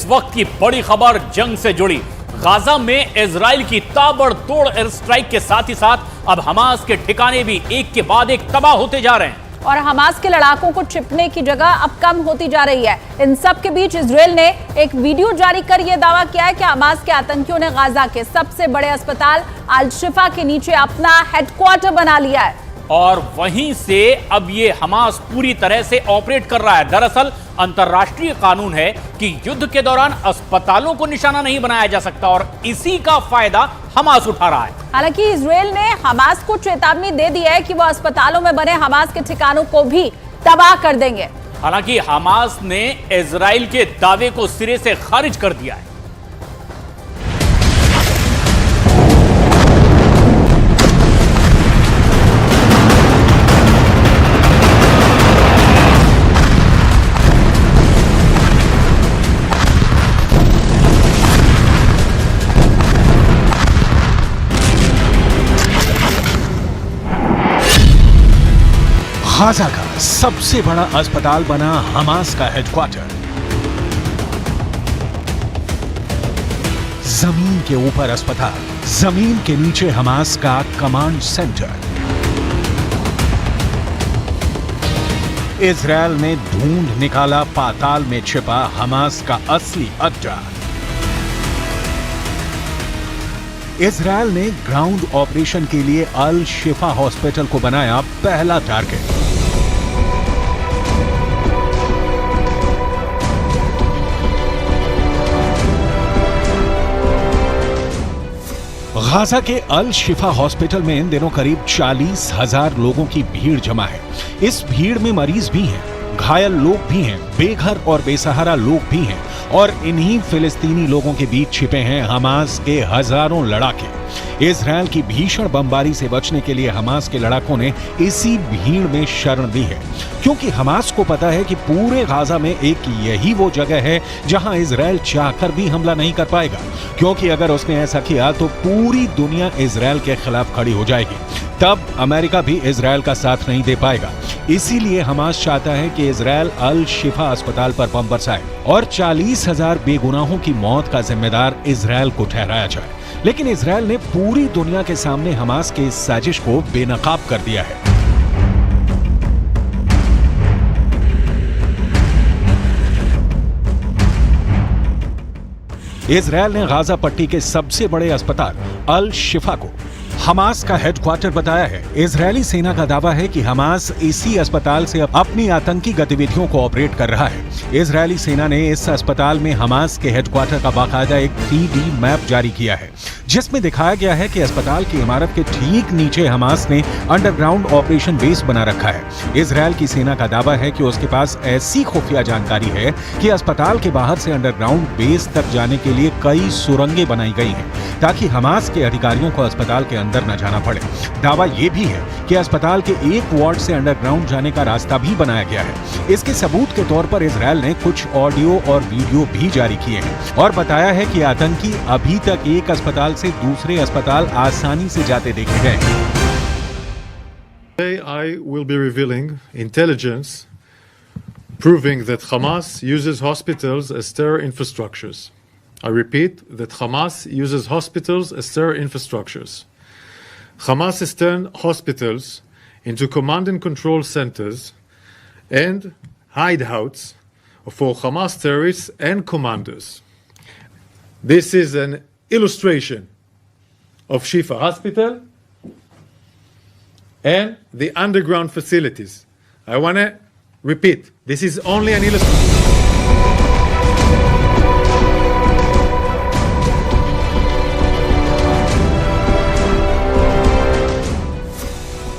वक्त की बड़ी खबर जंग से जुड़ी। गाजा में इजराइल की ताबड़तोड़ एयर स्ट्राइक के साथ ही साथ अब हमास के ठिकाने भी एक के बाद एक तबाह होते जा रहे हैं और हमास के लड़ाकों को छिपने की जगह अब कम होती जा रही है। इन सब के बीच इजराइल ने एक वीडियो जारी कर यह दावा किया है कि हमास के आतंकियों ने गाजा के सबसे बड़े अस्पताल अल शिफा के नीचे अपना हेडक्वार्टर बना लिया है और वहीं से अब ये हमास पूरी तरह से ऑपरेट कर रहा है। दरअसल अंतर्राष्ट्रीय कानून है कि युद्ध के दौरान अस्पतालों को निशाना नहीं बनाया जा सकता और इसी का फायदा हमास उठा रहा है। हालांकि इजराइल ने हमास को चेतावनी दे दी है कि वो अस्पतालों में बने हमास के ठिकानों को भी तबाह कर देंगे। हालांकि हमास ने इजराइल के दावे को सिरे से खारिज कर दिया है। गाजा का सबसे बड़ा अस्पताल बना हमास का हेडक्वार्टर। जमीन के ऊपर अस्पताल, जमीन के नीचे हमास का कमांड सेंटर। इजराइल ने ढूंढ निकाला पाताल में छिपा हमास का असली अड्डा। इजराइल ने ग्राउंड ऑपरेशन के लिए अल शिफा हॉस्पिटल को बनाया पहला टारगेट। गाजा के अल शिफा हॉस्पिटल में इन दिनों करीब 40,000 लोगों की भीड़ जमा है। इस भीड़ में मरीज भी हैं, घायल लोग भी हैं, बेघर और बेसहारा लोग भी हैं और इन्हीं फिलिस्तीनी लोगों के बीच छिपे हैं हमास के हजारों लड़ाके। इजराइल की भीषण बमबारी से बचने के लिए हमास के लड़ाकों ने इसी भीड़ में शरण दी है, क्योंकि हमास को पता है कि पूरे गाजा में एक यही वो जगह है जहां इजराइल चाहकर भी हमला नहीं कर पाएगा, क्योंकि अगर उसने ऐसा किया तो पूरी दुनिया इजराइल के खिलाफ खड़ी हो जाएगी। तब अमेरिका भी इजराइल का साथ नहीं दे पाएगा। इसीलिए हमास चाहता है कि इजराइल अल शिफा अस्पताल पर बम बरसाए और 40,000 बेगुनाहों की मौत का जिम्मेदार इजराइल को ठहराया जाए। लेकिन इजराइल ने पूरी दुनिया के सामने हमास के इस साजिश को बेनकाब कर दिया है। इजराइल ने गाजा पट्टी के सबसे बड़े अस्पताल अल शिफा को हमास का हेडक्वार्टर बताया है। इजरायली सेना का दावा है कि हमास इसी अस्पताल से अपनी आतंकी गतिविधियों को ऑपरेट कर रहा है। इजरायली सेना ने इस अस्पताल में हमास के हेडक्वार्टर का बाकायदा एक 3D मैप जारी किया है, जिसमें दिखाया गया है कि अस्पताल की इमारत के ठीक नीचे हमास ने अंडरग्राउंड ऑपरेशन बेस बना रखा है। इजरायल की सेना का दावा है कि उसके पास ऐसी खुफिया जानकारी है कि अस्पताल के बाहर से अंडरग्राउंड बेस तक जाने के लिए कई सुरंगें बनाई गई हैं, ताकि हमास के अधिकारियों को अस्पताल के अंदर न जाना पड़े। दावा यह भी है कि अस्पताल के एक वार्ड से अंडरग्राउंड जाने का रास्ता भी बनाया गया है। इसके सबूत के तौर पर इजरायल ने कुछ ऑडियो और वीडियो भी जारी किए हैं और बताया है कि आतंकी अभी तक एक अस्पताल से दूसरे अस्पताल आसानी से जाते देखे गए हैं। Today I will be revealing intelligence proving that Hamas uses hospitals as terror infrastructures. I repeat that Hamas uses hospitals as terror infrastructures. Hamas has turned hospitals into command and control centers and hideouts for Hamas terrorists and commanders. This is an illustration of Shifa Hospital and the underground facilities. I want to repeat, this is only an illustration.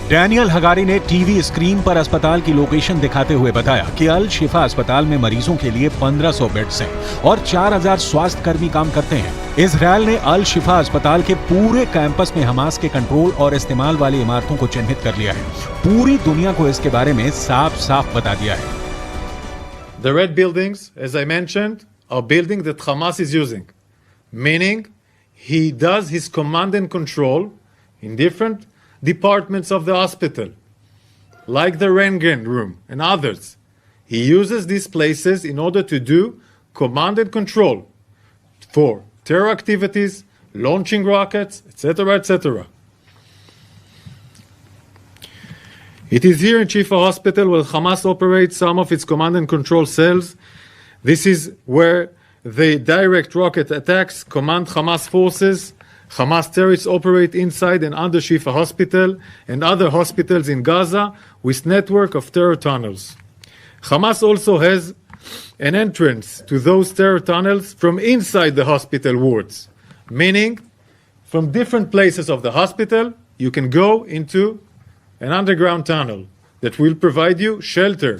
Daniel Hagari ने TV screen पर अस्पताल की location दिखाते हुए बताया कि अल शिफा अस्पताल में मरीजों के लिए 1500 बेड्स हैं और 4000 स्वास्थ्य कर्मी काम करते हैं। इजरायल ने अल शिफा अस्पताल के पूरे कैंपस में हमास के कंट्रोल और इस्तेमाल वाली इमारतों को चिन्हित कर लिया है। पूरी दुनिया को इसके बारे में साफ साफ बता दिया है। The red buildings, as I mentioned, are buildings that Hamas is using, meaning he does his command and control in different departments of the hospital, like the Röntgen room and others. He uses these places in order to do command and control for terror activities, launching rockets, etc., etc. It is here in Shifa Hospital where Hamas operates some of its command and control cells. This is where they direct rocket attacks, command Hamas forces. Hamas terrorists operate inside and under Shifa Hospital and other hospitals in Gaza with network of terror tunnels. Hamas also has an entrance to those terror tunnels from inside the hospital wards, meaning from different places of the hospital you can go into an underground tunnel that will provide you shelter.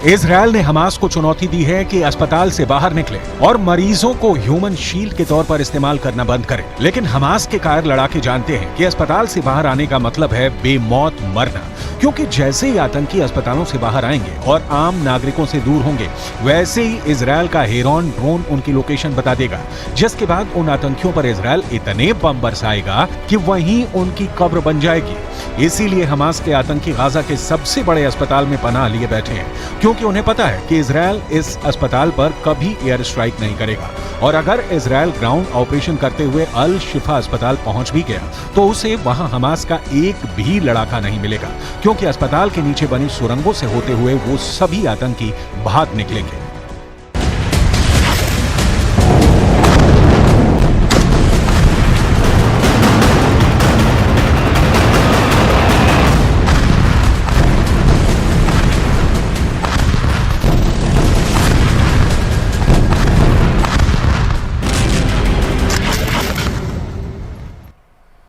Israel ने Hamas को चुनौती दी है कि अस्पताल से बाहर निकले और मरीजों को ह्यूमन शील्ड के तौर पर इस्तेमाल करना बंद करे। लेकिन हमास के कायर लड़ाके जानते हैं कि अस्पताल से बाहर आने का मतलब है बेमौत मरना, क्योंकि जैसे ही आतंकी अस्पतालों से बाहर आएंगे और आम नागरिकों से दूर होंगे, वैसे ही इजरायल का हेरॉन ड्रोन उनकी लोकेशन बता देगा, जिसके बाद उन आतंकियों पर इजरायल इतने बम बरसाएगा कि वहीं उनकी कब्र बन जाएगी। इसीलिए हमास के आतंकी गाजा के सबसे बड़े अस्पताल में पनाह लिए बैठे हैं, क्योंकि उन्हें पता है कि इजरायल इस अस्पताल पर कभी एयर स्ट्राइक नहीं करेगा और अगर इजरायल ग्राउंड ऑपरेशन करते हुए अल शिफा अस्पताल पहुंच भी गया तो उसे वहां हमास का एक भी लड़ाका नहीं मिलेगा, क्योंकि अस्पताल के नीचे बनी सुरंगों से होते हुए वो सभी आतंकी भाग निकलेंगे।